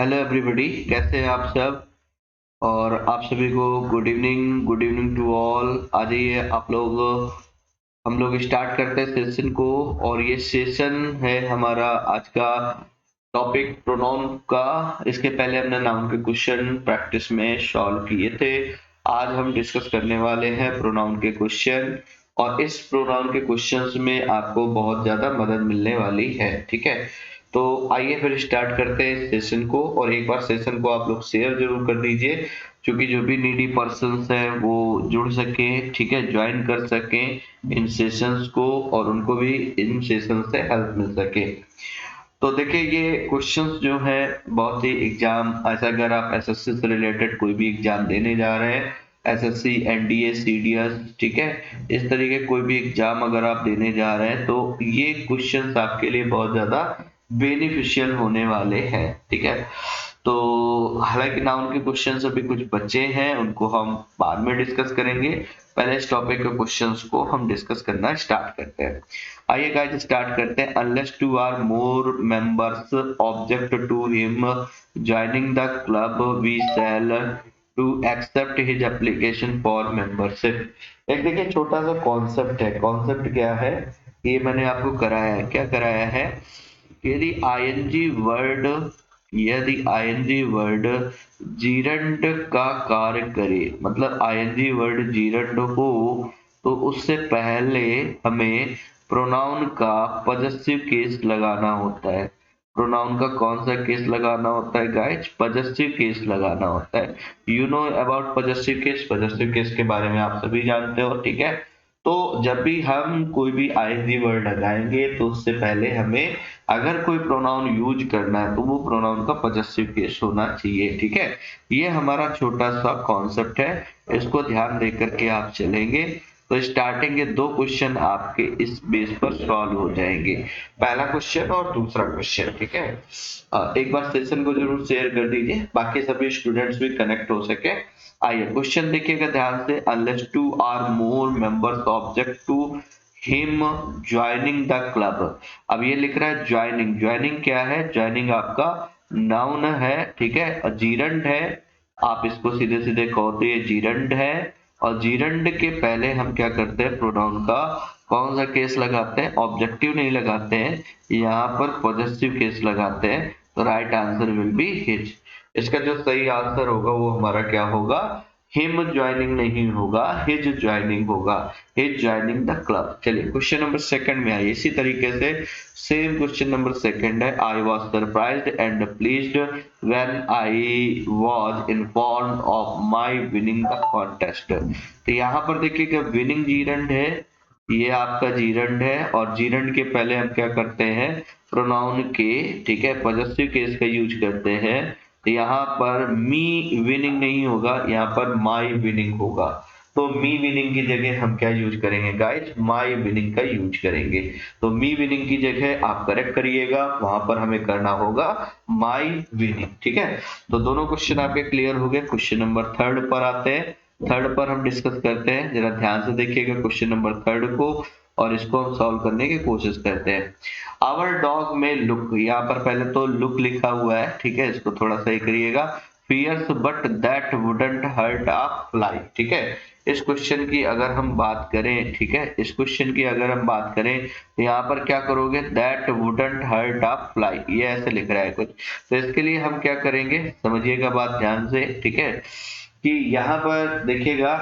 Hello everybody, कैसे हैं आप सब। और आप सभी को गुड इवनिंग टू ऑल। आ जाइए आप लोग, हम लोग स्टार्ट करते हैं सेशन को। और ये सेशन है हमारा आज का टॉपिक प्रोनाउन का। इसके पहले हमने नाउन के क्वेश्चन प्रैक्टिस में सॉल्व किए थे। आज हम डिस्कस करने वाले हैं प्रोनाउन के क्वेश्चन, और इस प्रोनाउन के क्वेश्चंस में आपको बहुत ज्यादा मदद मिलने वाली है। ठीक है, तो आइए फिर स्टार्ट करते हैं सेशन को। और एक बार सेशन को आप लोग शेयर जरूर कर दीजिए, क्योंकि जो भी नीडी पर्सन्स हैं वो जुड़ सके, ठीक है, ज्वाइन कर सके इन सेशंस को, और उनको भी इन सेशन से हेल्प मिल सके। तो देखिए, ये क्वेश्चंस जो है बहुत ही एग्जाम, ऐसा अगर आप एसएससी से रिलेटेड कोई भी एग्जाम देने जा रहे हैं, एसएससी, एनडीए, सीडीएस, ठीक है, इस तरीके कोई भी एग्जाम अगर आप देने जा रहे हैं तो ये क्वेश्चंस आपके लिए बहुत ज्यादा बेनिफिशियल होने वाले हैं। ठीक है, तो हालांकि नाउन के क्वेश्चंस अभी कुछ बचे हैं, उनको हम बाद में डिस्कस करेंगे। पहले इस टॉपिक के क्वेश्चंस को हम डिस्कस करना स्टार्ट करते हैं। आइए गाइस स्टार्ट करते हैं। Unless two or more members object to him joining the club we shall to accept his application for membership. एक देखिए छोटा सा कॉन्सेप्ट है। कॉन्सेप्ट क्या है, ये मैंने आपको कराया है। क्या कराया है, यदि आईएनजी वर्ड, यदि आईएनजी वर्ड जीरंड का कार्य करे, मतलब आईएनजी वर्ड जीरंड हो, तो उससे पहले हमें प्रोनाउन का पजेसिव केस लगाना होता है। प्रोनाउन का कौन सा केस लगाना होता है गाइस? पजेसिव केस लगाना होता है। You know about possessive case? Possessive case के बारे में आप सभी जानते हो, ठीक है। तो जब भी हम कोई भी आईएनजी वर्ड लगाएंगे तो उससे पहले हमें अगर कोई प्रोनाउन यूज करना है तो वो प्रोनाउन का पजेसिव केस होना चाहिए। ठीक है, ये हमारा छोटा सा कॉन्सेप्ट है, इसको ध्यान दे करके आप चलेंगे तो स्टार्टिंग के दो क्वेश्चन आपके इस बेस पर सॉल्व हो जाएंगे, पहला क्वेश्चन और दूसरा क्वेश्चन। ठीक है, एक बार सेशन को जरूर शेयर कर दीजिए, बाकी सभी स्टूडेंट्स भी कनेक्ट हो सके। आइए क्वेश्चन देखिएगा ध्यान से। Unless two or more members object to him joining the club. अब ये लिख रहा है ज्वाइनिंग। ज्वाइनिंग क्या है? ज्वाइनिंग आपका नाउन है, ठीक है, और जीरंड है। आप इसको सीधे सीधे कहो तो ये जीरंड है। और जीरंड के पहले हम क्या करते हैं, प्रोनाउन का कौन सा केस लगाते हैं? ऑब्जेक्टिव नहीं लगाते हैं, यहाँ पर पॉजिटिव केस लगाते हैं। तो right answer will be his. इसका जो सही आंसर होगा वो हमारा क्या होगा? हिम ज्वाइनिंग नहीं होगा, हिज ज्वाइनिंग होगा। His joining the club. चलिए क्वेश्चन नंबर सेकंड में आइए। इसी तरीके से सेम क्वेश्चन नंबर सेकंड है। I was surprised and pleased when I was informed of my winning the contest. तो यहाँ पर देखिएगा विनिंग जीरंड है, ये आपका जीरंड है, और जीरंड के पहले हम क्या करते हैं? प्रोनाउन के, ठीक है, पॉजिटिव केस का यूज करते हैं। तो यहाँ पर मी विनिंग नहीं होगा, यहाँ पर माई विनिंग होगा। तो मी विनिंग की जगह हम क्या यूज करेंगे गाइस? माई विनिंग का यूज करेंगे। तो मी विनिंग की जगह आप करेक्ट करिएगा, वहां पर हमें करना होगा माई विनिंग। ठीक है, तो दोनों क्वेश्चन आपके क्लियर हो गए। क्वेश्चन नंबर थर्ड पर आते हैं। थर्ड पर हम डिस्कस करते हैं, जरा ध्यान से देखिएगा क्वेश्चन नंबर थर्ड को, और इसको हम सॉल्व करने की कोशिश करते हैं। आवर डॉग में लुक, यहाँ पर पहले तो लुक लिखा हुआ है, ठीक है, इसको थोड़ा सही करिएगा। Fierce but that wouldn't hurt a fly. ठीक है, इस क्वेश्चन की अगर हम बात करें, ठीक है, इस क्वेश्चन की अगर हम बात करें तो यहाँ पर क्या करोगे? That wouldn't hurt a fly, ये ऐसे लिख रहा है कुछ। तो इसके लिए हम क्या करेंगे, समझिएगा बात ध्यान से, ठीक है, कि यहाँ पर देखिएगा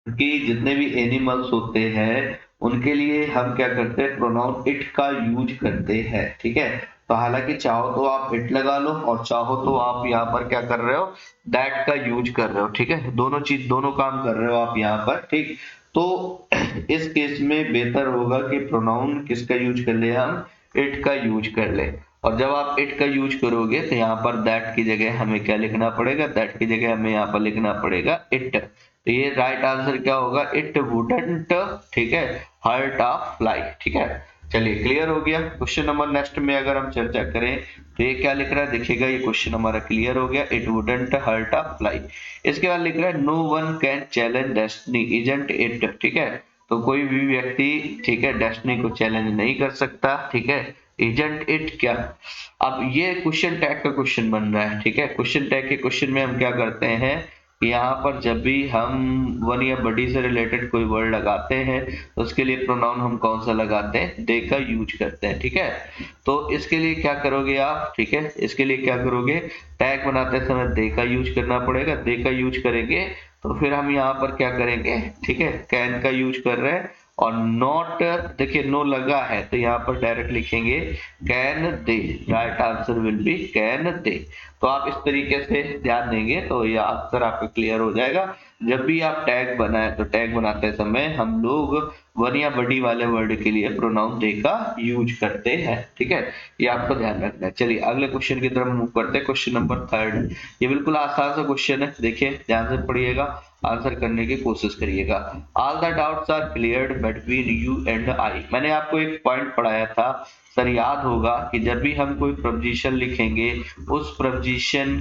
कि जितने भी एनिमल्स होते हैं उनके लिए हम क्या करते हैं? प्रोनाउन इट का यूज करते हैं। ठीक है, तो हालांकि चाहो तो आप इट लगा लो, और चाहो तो आप यहाँ पर क्या कर रहे हो? दैट का यूज कर रहे हो। ठीक है, दोनों चीज, दोनों काम कर रहे हो आप यहाँ पर। ठीक, तो इस केस में बेहतर होगा कि प्रोनाउन किसका यूज कर ले? हम इट का यूज कर ले। और जब आप इट का यूज करोगे तो यहाँ पर दैट की जगह हमें क्या लिखना पड़ेगा? दैट की जगह हमें यहाँ पर लिखना पड़ेगा इट। तो ये राइट आंसर क्या होगा? इट वुडंट, ठीक है, हर्ट अ फ्लाई। ठीक है, चलिए क्लियर हो गया। क्वेश्चन नंबर नेक्स्ट में अगर हम चर्चा करें तो ये क्या लिख रहा है, देखिएगा, ये क्वेश्चन हमारा क्लियर हो गया। It wouldn't hurt a fly. इसके बाद लिख रहा है no one can challenge destiny isn't it. ठीक है, तो कोई भी व्यक्ति, ठीक है, डेस्टिनी को चैलेंज नहीं कर सकता, ठीक है। एजेंट इट क्या, अब ये क्वेश्चन टैग का क्वेश्चन बन रहा है, ठीक है। क्वेश्चन टैग के क्वेश्चन में हम क्या करते हैं, यहाँ पर जब भी हम वन या बॉडी से रिलेटेड कोई वर्ड लगाते हैं तो उसके लिए प्रोनाउन हम कौन सा लगाते हैं, दे का यूज करते हैं, ठीक है। तो इसके लिए क्या करोगे आप, ठीक है, इसके लिए क्या करोगे, टैग बनाते समय दे का यूज करना पड़ेगा। दे का यूज करेंगे तो फिर हम यहाँ पर क्या करेंगे, ठीक है, कैन का यूज कर रहे हैं। और नॉट, देखिए नो लगा है तो यहाँ पर डायरेक्ट लिखेंगे can they, right answer will B can they. तो आप इस तरीके से ध्यान देंगे तो ये आंसर आपका क्लियर हो जाएगा। जब भी आप टैग बनाए तो टैग बनाते समय हम लोग वन या बड़ी वाले वर्ड के लिए प्रोनाउन दे का यूज करते हैं, ठीक है, ये आपको ध्यान रखना है। चलिए अगले क्वेश्चन की तरफ मूव करते हैं। क्वेश्चन नंबर 3, ये बिल्कुल आसान सा क्वेश्चन है, देखिए ध्यान से पढ़िएगा, आंसर करने की कोशिश करिएगा। All the doubts are cleared between you and I. मैंने आपको एक पॉइंट पढ़ाया था सर, याद होगा कि जब भी हम कोई प्रपोजिशन लिखेंगे उस प्रपोजिशन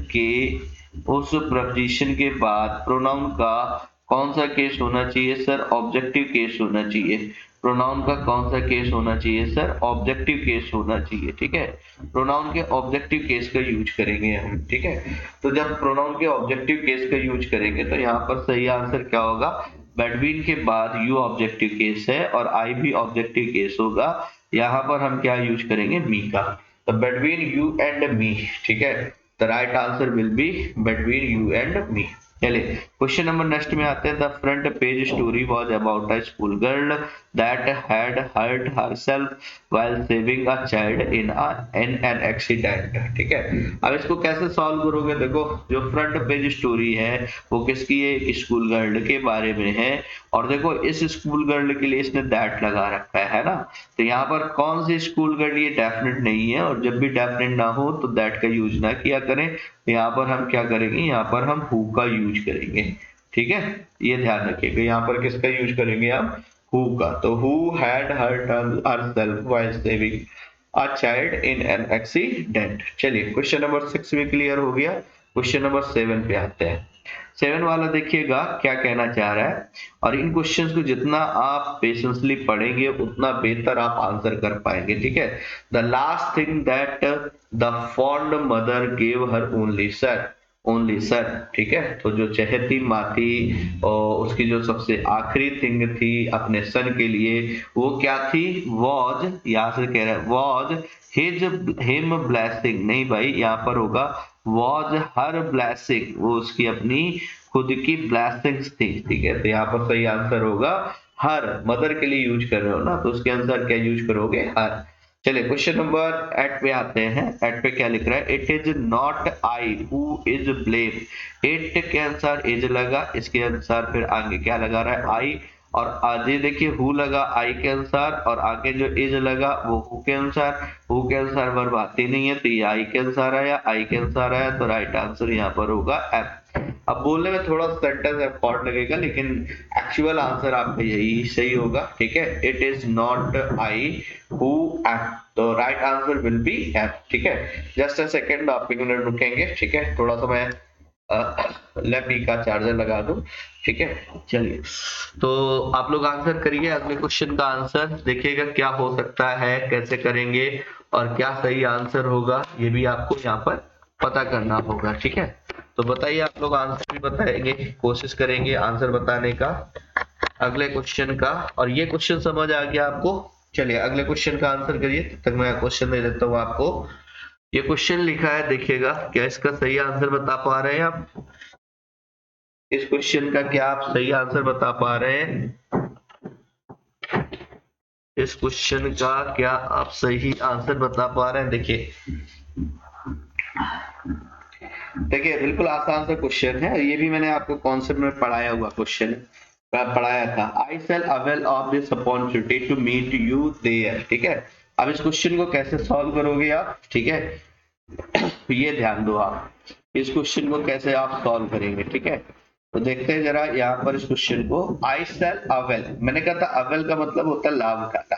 के बाद प्रोनाउन का कौन सा केस होना चाहिए सर, ऑब्जेक्टिव केस होना चाहिए। प्रोनाउन का कौन सा केस होना चाहिए सर, ऑब्जेक्टिव केस होना चाहिए, ठीक है। प्रोनाउन के ऑब्जेक्टिव केस का यूज करेंगे हम, ठीक है। तो जब प्रोनाउन के ऑब्जेक्टिव केस का यूज करेंगे तो यहाँ पर सही आंसर क्या होगा, बिटवीन के बाद यू ऑब्जेक्टिव केस है और आई भी ऑब्जेक्टिव केस होगा। यहाँ पर हम क्या यूज करेंगे, मी का। तो बिटवीन यू एंड मी, ठीक है, the right answer will be between you and me. चलिए क्वेश्चन नंबर नेक्स्ट में आते हैं। The front page story was about a school girl that had hurt herself while saving a child in an accident, ठीक है। अब इसको कैसे solve करोगे, देखो जो फ्रंट पेज स्टोरी है वो किसकी है, स्कूल गर्ल के बारे में है। और देखो इस स्कूल गर्ल के लिए इसने दैट लगा रखा है ना, तो यहाँ पर कौन सी स्कूल गर्ल, ये डेफिनेट नहीं है, और जब भी डेफिनेट ना हो तो दैट का यूज ना किया करें। यहाँ पर हम क्या करेंगे, यहाँ पर हम हु का यूज करेंगे, ठीक है, ये ध्यान रखिएगा। यहाँ पर किसका यूज करेंगे आप, हु का। तो who had hurt herself while saving a child in an accident. चलिए क्वेश्चन नंबर 6 भी क्लियर हो गया। क्वेश्चन नंबर 7 पे आते हैं। 7 वाला देखिएगा क्या कहना चाह रहा है, और इन क्वेश्चंस को जितना आप पेशेंसली पढ़ेंगे उतना बेहतर आप आंसर कर पाएंगे, ठीक है। The last thing that the fond mother gave her only sir, ठीक है। तो जो चहेती माँ थी और उसकी जो सबसे आखिरी थिंग थी अपने सन के लिए वो क्या थी, वॉज, यहाँ से कह रहा है वॉज हिम ब्लेसिंग, नहीं भाई यहाँ पर होगा वॉज हर ब्लेसिंग, वो उसकी अपनी खुद की ब्लेसिंग्स थी, ठीक है। तो यहाँ पर सही आंसर होगा हर, मदर के लिए यूज कर रहे हो ना तो उसके आंसर क्या यूज करोगे, हर। चलिए क्वेश्चन नंबर 8 पे आते हैं। 8 पे क्या लिख रहा है, it is not I who is blame. It के अनुसार इज लगा, इसके अनुसार फिर आगे क्या लगा रहा है, आई, और आगे देखिए हु लगा आई के अनुसार, और आगे जो इज लगा वो हु के अनुसार। हु के अनुसार वर्ब आती नहीं है तो ये आई के अनुसार आया, आई के अनुसार आया, तो राइट आंसर यहाँ पर होगा एफ। अब बोलने में थोड़ा सेंटेंस एफर्ट लगेगा लेकिन एक्चुअल आंसर आपका यही सही होगा, ठीक है। It is not I who F, तो right answer will be F, ठीक है। जस्ट अ सेकंड, आप एक मिनट रुकेंगे, ठीक है, थोड़ा सा मैं लेफ्ट का चार्जर लगा दूं, ठीक है। चलिए तो आप लोग आंसर करिए अगले क्वेश्चन का आंसर, देखिएगा क्या हो सकता है, कैसे करेंगे और क्या सही आंसर होगा ये भी आपको यहाँ पर पता करना होगा, ठीक है। तो बताइए, आप लोग आंसर भी बताएंगे, कोशिश करेंगे आंसर बताने का अगले क्वेश्चन का। और ये क्वेश्चन समझ आ गया आपको, चलिए अगले क्वेश्चन का आंसर करिए, तब तक मैं क्वेश्चन दे देता हूँ आपको। ये क्वेश्चन लिखा है, देखिएगा क्या इसका सही आंसर बता पा रहे हैं आप, इस क्वेश्चन का क्या आप सही आंसर बता पा रहे हैं, इस क्वेश्चन का क्या आप सही आंसर बता पा रहे हैं। देखिए देखिए बिल्कुल आसान सा क्वेश्चन है, ये भी मैंने आपको कॉन्सेप्ट में पढ़ाया हुआ क्वेश्चन पढ़ाया था। I shall avail of this opportunity to meet you there, ठीक है। अब इस क्वेश्चन को कैसे सॉल्व करोगे आप, ठीक है, ये ध्यान दो आप, इस क्वेश्चन को कैसे आप सॉल्व करेंगे, ठीक है। तो देखते हैं जरा यहाँ पर इस क्वेश्चन को। आई शेल अवेल, मैंने कहा था अवेल का मतलब होता है लाभ उठाना,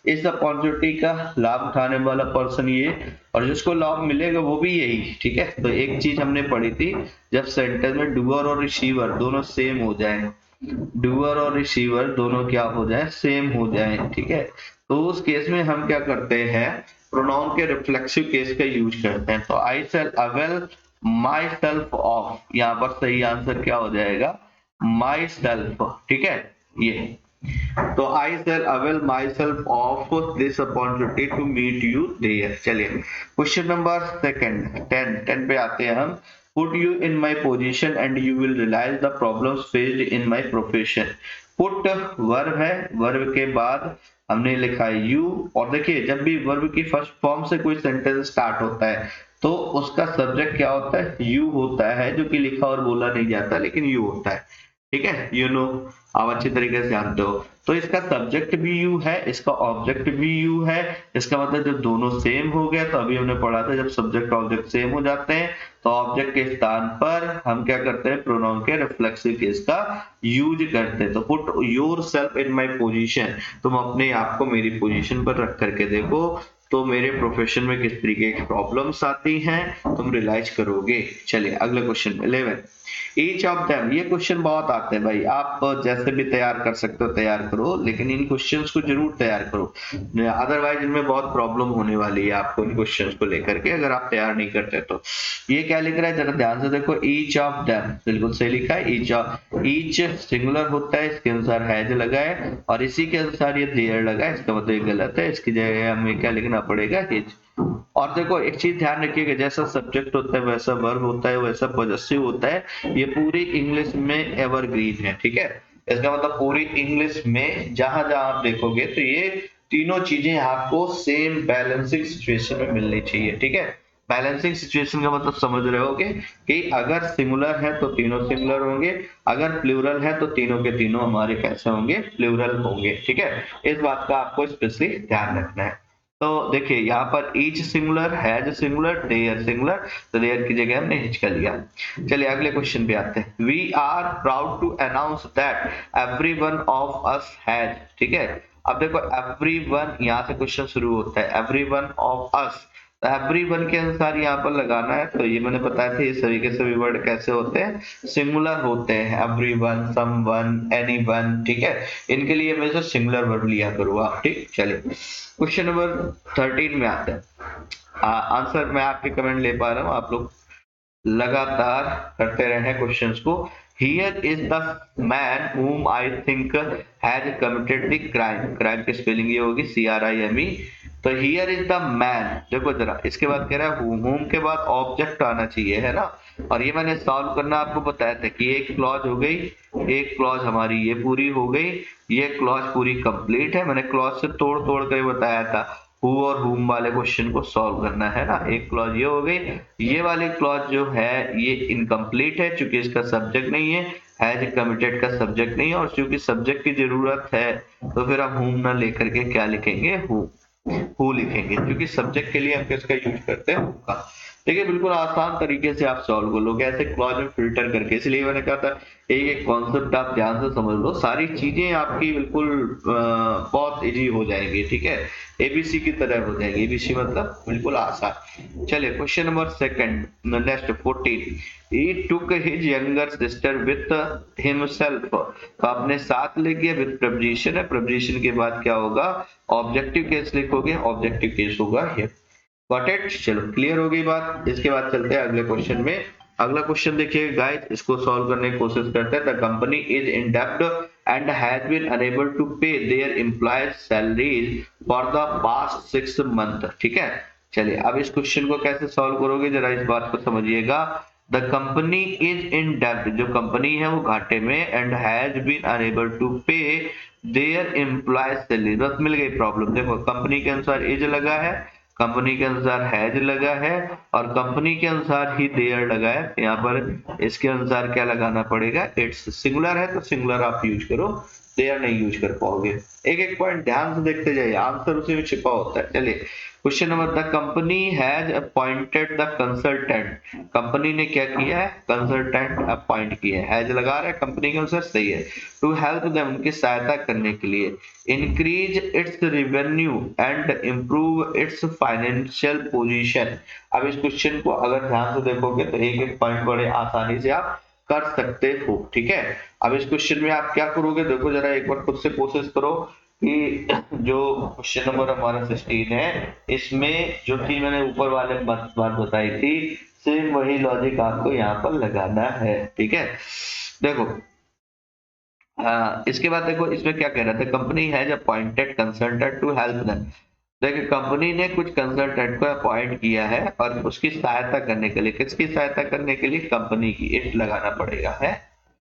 इस अपॉर्चुनिटी का लाभ उठाने वाला पर्सन ये, और जिसको लाभ मिलेगा वो भी यही, ठीक है। तो एक चीज हमने पढ़ी थी, जब सेंटेंस में डूअर और रिसीवर दोनों सेम हो जाए डूअर और रिसीवर दोनों क्या हो जाए, सेम हो जाए, ठीक है। तो उस केस में हम क्या करते हैं, प्रोनाउन के रिफ्लेक्सिव केस का यूज करते हैं। तो I shall avail myself of, यहाँ पर सही आंसर क्या हो जाएगा, माई सेल्फ, ठीक है ये। तो I shall avail myself of this opportunity to meet you there. चलिए क्वेश्चन नंबर सेकंड, 10 पे आते हैं हम। Put you in my position and you will realise the problems faced in my profession. Put verb है, verb के बाद हमने लिखा है यू, और देखिए जब भी वर्ब की फर्स्ट फॉर्म से कोई सेंटेंस स्टार्ट होता है तो उसका सब्जेक्ट क्या होता है, यू होता है, जो कि लिखा और बोला नहीं जाता लेकिन यू होता है, ठीक है। यू नो, आप अच्छी तरीके से जानते हो। तो इसका सब्जेक्ट भी यू है, इसका ऑब्जेक्ट भी यू है। इसका मतलब जब दोनों सेम हो गए, तो अभी हमने पढ़ा था जब सब्जेक्ट ऑब्जेक्ट सेम हो जाते हैं तो ऑब्जेक्ट के स्थान पर हम क्या करते हैं, प्रोनाउन के रिफ्लेक्सिव केस का यूज करते हैं। तो put your self in my position, तुम अपने आप को मेरी पोजिशन पर रख करके देखो, तो मेरे प्रोफेशन में किस तरीके की प्रॉब्लम्स आती हैं तुम रियलाइज करोगे। चलिए अगले क्वेश्चन 11, ईच ऑफ देम। ये क्वेश्चन बहुत आते हैं भाई, आप जैसे भी तैयार कर सकते हो तैयार करो, लेकिन इन क्वेश्चंस को जरूर तैयार करो, अदरवाइज इनमें बहुत प्रॉब्लम होने वाली है आपको इन क्वेश्चंस को लेकर के, अगर आप तैयार नहीं करते तो। ये क्या लिख रहा है जरा ध्यान से देखो, ईच ऑफ देम, बिल्कुल सही लिखा है। ईच सिंगुलर होता है, इसके अनुसार हैज लगा है, और इसी के अनुसार ये देयर लगा है, इसका मतलब ये गलत है, इसकी जगह हमें क्या लिखना पड़ेगा, हिज। और देखो एक चीज ध्यान रखिएगा, जैसा सब्जेक्ट होता है वैसा वर्ब होता है, वैसा पॉजेसिव होता है, ये पूरी इंग्लिश में एवरग्रीन है, ठीक है। इसका मतलब पूरी इंग्लिश में जहां जहां आप देखोगे तो ये तीनों चीजें आपको सेम बैलेंसिंग सिचुएशन में मिलनी चाहिए, ठीक है। बैलेंसिंग सिचुएशन का मतलब समझ रहे होगे कि अगर सिंगुलर है तो तीनों सिंगुलर होंगे, अगर प्लूरल है तो तीनों के तीनों हमारे कैसे होंगे, प्लूरल होंगे, ठीक है। इस बात का आपको स्पेशली ध्यान रखना है। तो देखिए यहाँ पर each singular, has singular, there singular, तो देयर की जगह हमने हिच कर लिया। चलिए अगले क्वेश्चन पे आते हैं। We are proud to announce that every one of us has, ठीक है। अब देखो एवरी वन, यहाँ से क्वेश्चन शुरू होता है, एवरी वन ऑफ अस, तो एवरी वन के अनुसार यहाँ पर लगाना है। तो ये मैंने बताया था, ये सभी के सभी वर्ड कैसे होते हैं, सिंगुलर होते हैं, एवरी वन, सम वन, एनी वन, ठीक है। इनके लिए हमेशा सिंगुलर वर्ड लिया करो आप, ठीक। चलिए क्वेश्चन नंबर 13 में आते हैं। आंसर मैं आपके कमेंट ले पा रहा हूँ, आप लोग लगातार करते रहे क्वेश्चंस को। Here is the man whom I think has committed the crime, crime की स्पेलिंग ये होगी CRIME। तो हियर इज द मैन, देखो जरा इसके बाद कह रहा है whom के बाद ऑब्जेक्ट आना चाहिए, है ना। और ये मैंने सॉल्व करना आपको बताया था कि एक क्लॉज हो गई, एक क्लॉज हमारी ये पूरी हो गई, ये क्लॉज पूरी कंप्लीट है, मैंने क्लॉज से तोड़ तोड़ कर बताया था। हु और हुम वाले क्वेश्चन को सॉल्व करना है ना। एक क्लॉज ये हो गई, ये वाली क्लॉज जो है ये इनकम्प्लीट है क्योंकि इसका सब्जेक्ट नहीं है, हैज कमिटेड का सब्जेक्ट नहीं है, और क्योंकि सब्जेक्ट की जरूरत है तो फिर हम हुम ना लेकर के क्या लिखेंगे, हु लिखेंगे, क्योंकि सब्जेक्ट के लिए हम किसका यूज करते हैं, हु का। देखिए बिल्कुल आसान तरीके से आप सॉल्व कर लोगे ऐसे क्लॉज में फिल्टर करके, इसलिए मैंने कहा था एक एक कॉन्सेप्ट आप ध्यान से समझ लो, सारी चीजें आपकी बिल्कुल बहुत इजी हो जाएंगी, ठीक है। एबीसी की तरह हो जाएगी, एबीसी मतलब बिल्कुल आसान। चलिए question number second, next 14, he took his younger sister with himself, तो आपने साथ ले गया, विद प्रपोजिशन है, प्रपोजिशन के बाद क्या होगा, ऑब्जेक्टिव केस लिखोगे, ऑब्जेक्टिव केस होगा here, गॉट इट। चलो क्लियर हो गई बात। इसके बाद चलते हैं अगले क्वेश्चन में। अगला क्वेश्चन देखिए गाइस, इसको सॉल्व करने की कोशिश करते हैं। द कंपनी इज इन डेब्ट and has been unable to pay their employees salaries for the past 6 month, ठीक है। चलिए अब इस क्वेश्चन को कैसे सॉल्व करोगे जरा इस बात को समझिएगा। द कंपनी इज इन डेब्ट, जो कंपनी है वो घाटे में, and has been unable to pay their employees salary, बस मिल गई प्रॉब्लम। देखो कंपनी के अनुसार इज लगा है, कंपनी के अनुसार हैज लगा है, और कंपनी के अनुसार ही देयर लगा है। यहाँ पर इसके अनुसार क्या लगाना पड़ेगा, इट्स सिंगुलर है तो सिंगुलर आप यूज करो, देयर नहीं यूज कर पाओगे। एक एक पॉइंट ध्यान से देखते जाइए, आंसर उसी में छिपा होता है। चलिए question number, the company has appointed the consultant, company ने क्या किया है, कंसल्टेंट अपॉइंट किया है, हैज लगा रहा है कंपनी के अनुसार, सही है। टू हेल्प देम, उनकी सहायता करने के लिए, increase its revenue and improve it's financial position. अब इस क्वेश्चन को अगर ध्यान से देखोगे तो एक एक पॉइंट बड़े आसानी से आप कर सकते हो। ठीक है, अब इस क्वेश्चन में आप क्या करोगे, देखो जरा एक बार खुद से कोशिश करो कि जो क्वेश्चन नंबर हमारा 16 है इसमें जो चीज मैंने ऊपर वाले बात बताई थी सेम वही लॉजिक आपको यहाँ पर लगाना है। ठीक है, देखो इसके बाद देखो इसमें क्या कह रहा था, company has appointed consultant to help them. देखिए कंपनी ने कुछ कंसल्टेंट को अपॉइंट किया है और उसकी सहायता करने के लिए, किसकी सहायता करने के लिए, कंपनी की, इट लगाना पड़ेगा है।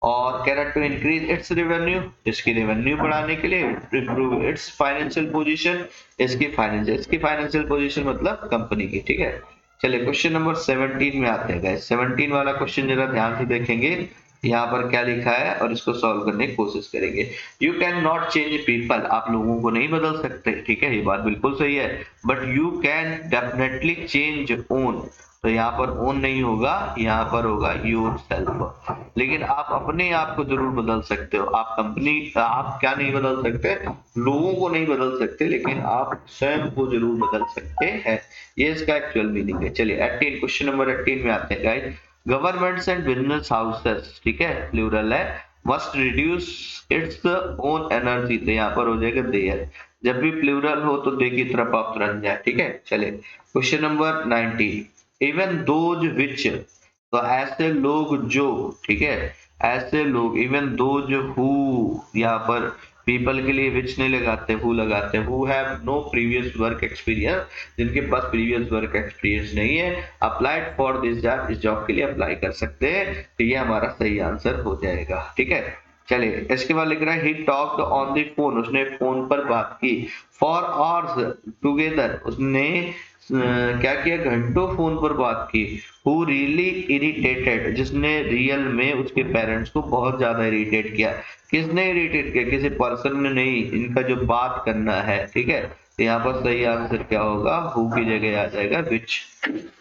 और कह रहा टू इंक्रीज इट्स रेवेन्यू, इसकी रेवेन्यू बढ़ाने के लिए, इंप्रूव इट्स फाइनेंशियल पोजीशन, इसकी फाइनेंशियल पोजीशन मतलब कंपनी की। ठीक है, चलिए क्वेश्चन नंबर 17 में आते हैं गाइस। 17 वाला क्वेश्चन जरा ध्यान से देखेंगे यहाँ पर क्या लिखा है और इसको सॉल्व करने की कोशिश करेंगे। You can not change people, आप लोगों को नहीं बदल सकते। ठीक है, ये बात बिल्कुल सही है, but you can definitely change own, तो यहाँ पर ओन नहीं होगा, यहाँ पर होगा योर सेल्फ। लेकिन आप अपने आप को जरूर बदल सकते हो, आप क्या नहीं बदल सकते, लोगों को नहीं बदल सकते, लेकिन आप स्वयं को जरूर बदल सकते हैं। ये इसका एक्चुअल मीनिंग है। चलिए 18, क्वेश्चन नंबर 18 में आते हैं guys. Governments and business houses, ठीक है प्लूरल है, must reduce its own energy, तो यहाँ पर हो जाएगा देयर। जब भी प्लूरल हो तो दे की तरफ आप तुरंत जाए। ठीक है, चलिए question number 19, even those which, तो ऐसे लोग जो, ठीक है ऐसे लोग, इवन दोज हु, यहाँ पर पीपल के लिए विच नहीं लगाते, हु लगाते, who have no previous work experience, जिनके पास प्रीवियस वर्क एक्सपीरियंस नहीं है, अप्लाइड फॉर दिस जॉब, इस जॉब के लिए अप्लाई कर सकते हैं। तो ये हमारा सही आंसर हो जाएगा। ठीक है, चलिए इसके बाद लिख रहा है, he talked on the phone, उसने फोन पर बात की, फॉर आवर्स टुगेदर, उसने क्या किया, घंटों फोन पर बात की। हु रियली इरिटेटेड, जिसने रियल में उसके पेरेंट्स को बहुत ज्यादा इरिटेट किया। किसने इरिटेट किया, किसी पर्सन ने नहीं, इनका जो बात करना है। ठीक है, तो यहाँ पर सही आंसर क्या होगा, हु की जगह आ जाएगा विच।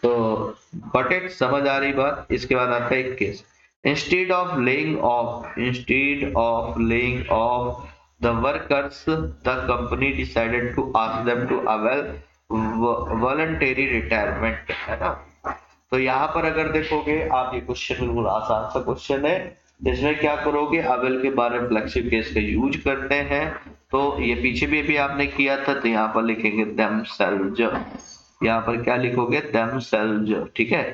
तो गॉट इट, समझ आ रही बात। इसके बाद आता है 21, instead of laying of the workers, the company decided to ask them to avail voluntary retirement, है ना। तो यहाँ पर अगर देखोगे आप, ये क्वेश्चन बिल्कुल आसान सा क्वेश्चन है। इसमें क्या करोगे, अवेल के बारे में फ्लेक्सिव केस का यूज करते हैं, तो ये पीछे भी आपने किया था, तो यहाँ पर लिखेंगे themselves, यहाँ पर क्या लिखोगे, themselves। ठीक है,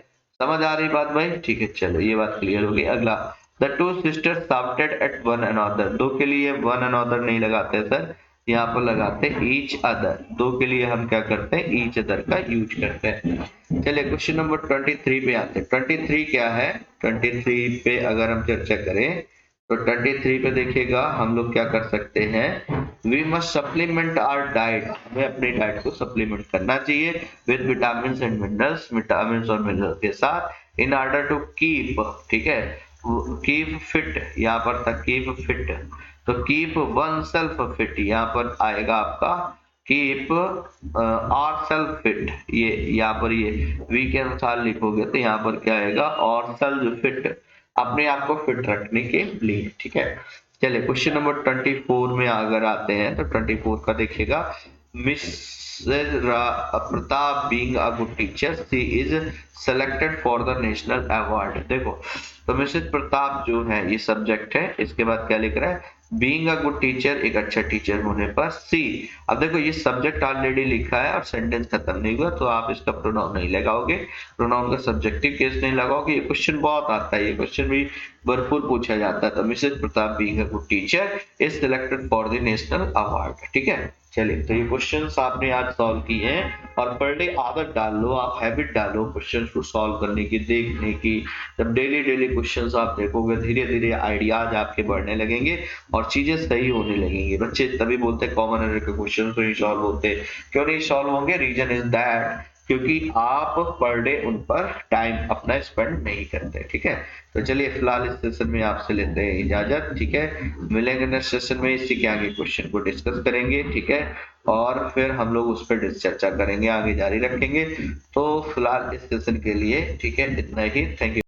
समझ आ रही बात भाई। ठीक है, चलो ये बात क्लियर होगी। अगला, the two sisters shouted at one another, दो के लिए वन अनदर नहीं लगाते सर, यहाँ पर लगाते ईच अदर, दो के लिए हम क्या करते हैं, ईच अदर का यूज करते हैं। चलिए क्वेश्चन नंबर 23 पे आते हैं। 23 क्या है, 23 पे अगर हम चर्चा करें तो 23 पे देखिएगा हम लोग क्या कर सकते हैं, we must supplement our diet, हमें अपनी डाइट को सप्लीमेंट करना चाहिए with vitamin and minerals, vitamin और मिनरल के साथ, इन ऑर्डर टू कीप, ठीक है कीप फिट, यहाँ पर तक कीप फिट, तो कीप वन सेल्फ फिट, यहाँ पर आएगा आपका कीप आर सेल्फ फिट, ये यहाँ पर ये वी के अनुसार लिखोगे तो यहाँ पर क्या आएगा, और सेल्फ फिट, अपने आप को फिट रखने के लिए। ठीक है, चलिए क्वेश्चन नंबर 24 में अगर आते हैं तो 24 का देखिएगा, Mrs Pratap being a good teacher, she is selected for the national award. देखो तो मिसेज प्रताप जो है ये सब्जेक्ट है, इसके बाद क्या लिख रहा है, बीइंग अ गुड टीचर, एक अच्छा टीचर होने पर, सी, अब देखो ये सब्जेक्ट ऑलरेडी लिखा है और सेंटेंस खत्म नहीं हुआ, तो आप इसका प्रोनाउन नहीं लगाओगे, प्रोनाउन का सब्जेक्टिव केस नहीं लगाओगे। ये क्वेश्चन बहुत आता है, ये क्वेश्चन भी भरपूर पूछा जाता है। तो Mrs Pratap being a good teacher is selected for the national award. ठीक है, चलिए तो ये क्वेश्चंस आपने आज सॉल्व किए हैं, और पर डे आदत डाल लो, आप हैबिट डालो क्वेश्चंस को सॉल्व करने की, देखने की। जब डेली क्वेश्चंस आप देखोगे धीरे धीरे आइडियाज आपके बढ़ने लगेंगे और चीजें सही होने लगेंगी। बच्चे तभी बोलते हैं कॉमन एरर के क्वेश्चन नहीं सॉल्व होते, क्यों नहीं सॉल्व होंगे, रीजन इज दैट क्योंकि आप पर डे उन पर टाइम अपना स्पेंड नहीं करते। ठीक है, तो चलिए फिलहाल इस सेशन में आपसे लेते हैं इजाजत। ठीक है, मिलेंगे नेक्स्ट सेशन में, इसी के आगे क्वेश्चन को डिस्कस करेंगे। ठीक है, और फिर हम लोग उस पर चर्चा करेंगे, आगे जारी रखेंगे। तो फिलहाल इस सेशन के लिए ठीक है इतना ही, थैंक यू।